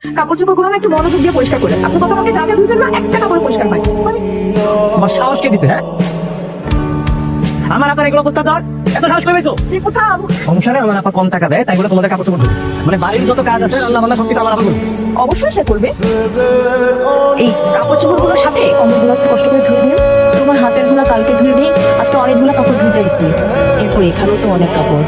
কাপড় চোপড় গুলো একটু মনোযোগ দিয়ে পরিষ্কার করে। আপনি গতকালকে যা যা ধুয়েছেন না, একটা কাপড় পরিষ্কার হয়। তোমার সাহস কে দিছে? হ্যাঁ, আমার আপার এগুলো অবস্থা ধর, এত সাহস করে পেয়েছো? সংসারে আমার আপা কম টাকা দেয়, তাই বলে তোমাদের কাপড় চোপড় ধুই। মানে বাড়ির যত কাজ আছে আল্লাহ আল্লাহ সবকিছু আমার আপা করবে। অবশ্যই সে করবে। এই কাপড় চোপড় গুলোর সাথে কম্বলগুলো একটু কষ্ট করে ধুয়ে দিন। তোমার হাতের গুলা কালকে ধুয়ে দিই, আজকে অনেকগুলো কাপড় ভিজাইছি। এরপর এখানেও তো অনেক কাপড়,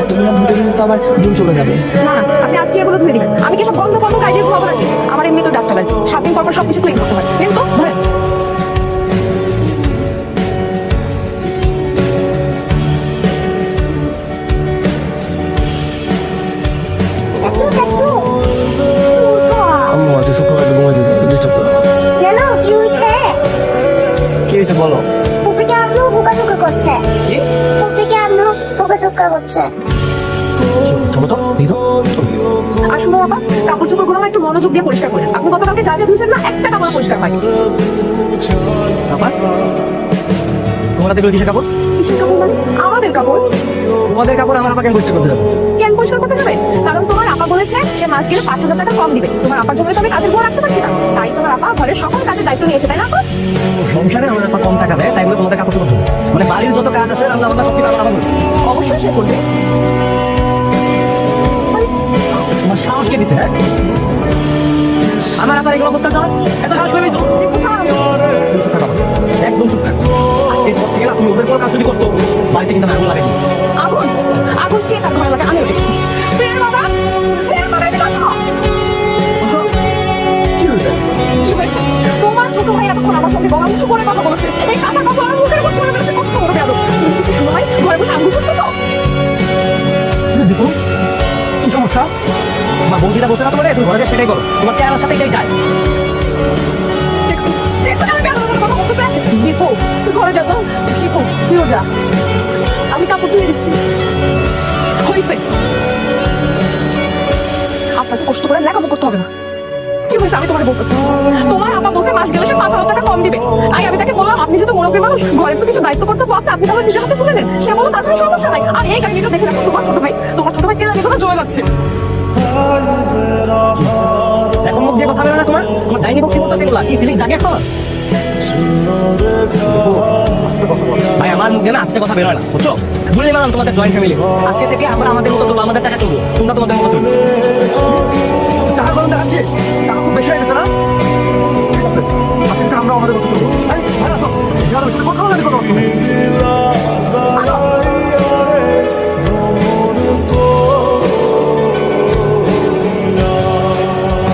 এতগুলো ধুতে দিলে তো আবার দিন চলে যাবে। না না, আপনি আজকে এগুলো ধুয়ে দিবেন। আমি কি সব বন্ধ করবো কাজে ঘুমাবো নাকি? আমার এমনি তো ডাস্ট অ্যালার্জি, 7 দিন পর পর সবকিছু ক্লিন করতে হয়। কিন্তু ধরেন আম্মু আছে শুক্রবার ঘুমাই দিতে ডিস্টার্ব করে। কেন কি হইছে? কি হয়েছে বলো? পুপিকে আম্মু বোকাচোকা করছে। কি? পুপিকে আম্মু বোকাচোকা করছে। চলো তো এই তো চলো। আসলে বাবা, কাপড় চোপড় গুলো একটু মনোযোগ দিয়ে পরিষ্কার করে। আপনি গতকালকে যা যা ধুয়েছেন না, একটা কাপড় পরিষ্কার হয়। আপা তোমরা দেখলো কিসের কাপড়? কিসের কাপড় মানে? আমাদের কাপড়। তোমাদের কাপড় আমার আপাকে পরিষ্কার করতে যাবে। কেন পরিষ্কার করতে যাবে? কারণ তোমার আপা বলেছে সে মাস গেলে 5,000 টাকা কম দিবে। তোমার আপার জন্য তো আমি কাজের বুয়া রাখতে পারছি না, তাই তোমার আপা ঘরের সকল কাজের দায়িত্ব নিয়েছে, তাই না আপা? সংসারে আমার আপা কম টাকা দেয়, তাই বলে তোমাদের কাপড় চোপড় ধুই। মানে বাড়ির যত কাজ আছে আল্লাহ আল্লাহ সবকিছু আমার আপা করবে। অবশ্যই সে করবে। তোমার সাহস কে দিছে? হ্যাঁ, আমার আপার এগুলো অবস্থা ধর, এত সাহস করে পেয়েছো? চুপ থাকো বাবা, একদম চুপ থাকো। আজকের পর থেকে না তুমি ওদের কোনো কাজ যদি করতো, বাড়িতে কিন্তু আমি আগুন লাগাই দিতাম। আগুন? আগুন কে তার ঘরে লাগে? আমিও দেখছি। ফের বাবা, ফের বাবা, এদিকে আসো। কি হয়েছে? কি হয়েছে? তোমার ছোট ভাই এতক্ষণ আমার সঙ্গে গলা উঁচু করে কথা বলেছে। এই কথা কথা আমার মুখের উপর চলে গেছে। কত বড় বেয়াদব! তুমি কিছু শুনো নাই? ঘরে বসে আঙ্গুল চুষতেছো? দীপু কি সমস্যা? তোমার বৌদিরা বলছে না তোমার তুমি ঘরে যা সেটাই করো, তোমার চেহারার সাথে এটাই যায়। দেখছো? দেখছো না আমি বেয়াদবের কথা বলতেছে? দীপু তুই ঘরে যা তো, শিপু তুইও যা, আমি কাপড় ধুয়ে দিচ্ছি। হয়েছে। আপনাকে কষ্ট করে লেখাপড়া করতে হবে না। কি হয়েছে আমি তোমার বলতেছি? তোমার আপা বলছে মাস গেলে সে 5,000 টাকা কম দিবে। তাই আমি তাকে বললাম, আপনি যেহেতু মুরব্বী মানুষ, ঘরের তো কিছু দায়িত্ব কর্তব্য আছে, আপনি তাহলে নিজের হাতে তুলে নেন। সে বললো তার কোনো সমস্যা নাই। আর এই কাহিনীটা দেখে রাখো, তোমার ছোট ভাই কেন কথা জমে যাচ্ছে। এখন মুখ দিয়ে কথা বলে না তোমার, আমার ডাইনি বক্তি বলতেছে এগুলা, কি ফিলিং জাগে এখন? ভাই আমার মুখ দিয়ে না আস্তে কথা বের হয় না, বুঝছো? বলে মানাম তোমাদের জয়েন্ট ফ্যামিলি, আজকে থেকে আমরা আমাদের মতো চলবো, আমাদের টাকা চলবো, তোমরা তোমাদের মতো চলবো। টাকা কম দেখাচ্ছিস? টাকা খুব বেশি হয়ে গেছে না?